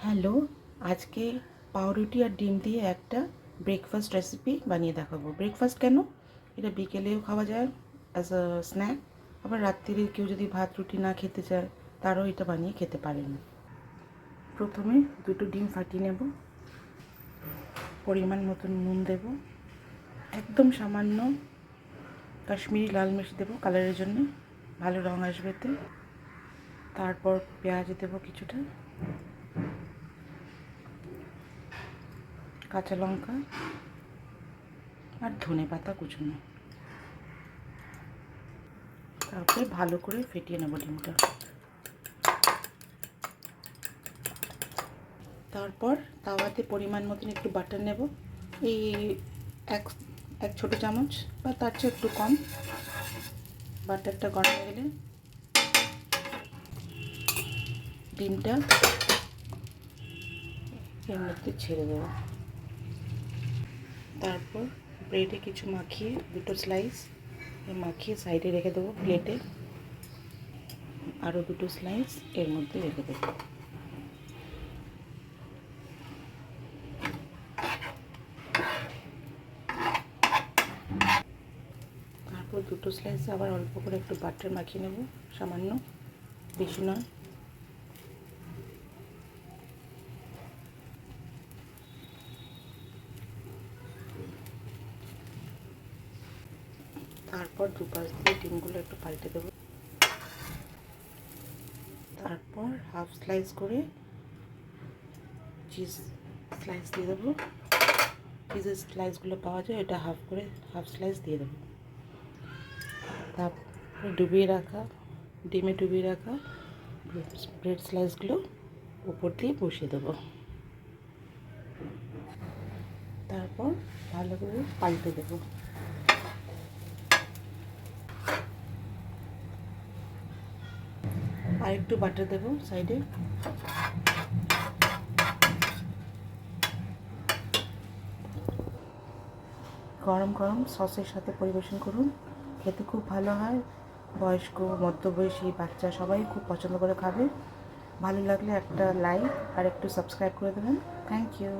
Hello, আজকে পাউরুটি আর ডিম দিয়ে একটা ব্রেকফাস্ট রেসিপি বানিয়ে দেখাবো। ব্রেকফাস্ট কেন, এটা বিকেলেও খাওয়া যায় অ্যাজ আ স্ন্যাক, আবার রাত্রিরে কেউ যদি ভাত রুটি না খেতে চায় তারাও এটা বানিয়ে খেতে পারেন। প্রথমে দুটো ডিম ফাটিয়ে নেব, পরিমাণ মতন নুন দেব, একদম সামান্য কাশ্মীরি লাল মির্চ দেবো কালারের জন্য, ভালো রঙ আসবে এতে। তারপর পেঁয়াজ দেবো কিছুটা, কাঁচা লঙ্কা আর ধনে পাতা কুচনো। তারপরে ভালো করে ফেটিয়ে নেব ডিমটা। তারপর তাওয়াতে পরিমাণ মতন একটু বাটার নেব, এই এক এক ছোটো চামচ বা তার চেয়ে একটু কম। বাটারটা গরম হয়ে গেলে ডিমটা এর মধ্যে ছেড়ে দেবো। তারপর ব্রেডে কিছু মাখিয়ে দুটো স্লাইস মাখিয়ে সাইডে রেখে দেবো প্লেটে, আরও দুটো স্লাইস এর মধ্যে রেখে দেবো। তারপর দুটো স্লাইসে আবার অল্প করে একটু বাটার মাখিয়ে নেব, সামান্য, বেশি নয়। তারপর দুপাশ দিয়ে ডিমগুলো একটু পাল্টে দেবো। তারপর হাফ স্লাইস করে চিজ স্লাইস দিয়ে দেবো। চিজের স্লাইসগুলো পাওয়া যায়, এটা হাফ স্লাইস দিয়ে দেবো। তারপরে ডিমে ডুবিয়ে রাখা ব্রেড স্লাইসগুলো উপর দিয়ে বসিয়ে দেবো। তারপর ভালো করে পাল্টে দেবো। আর একটু বাটার দেবো সাইডে। গরম গরম সসের সাথে পরিবেশন করুন, খেতে খুব ভালো হয়। বয়স্ক, মধ্যবয়সী, বাচ্চা সবাই খুব পছন্দ করে খাবে। ভালো লাগলে একটা লাইক আর একটু সাবস্ক্রাইব করে দেবেন। Thank you.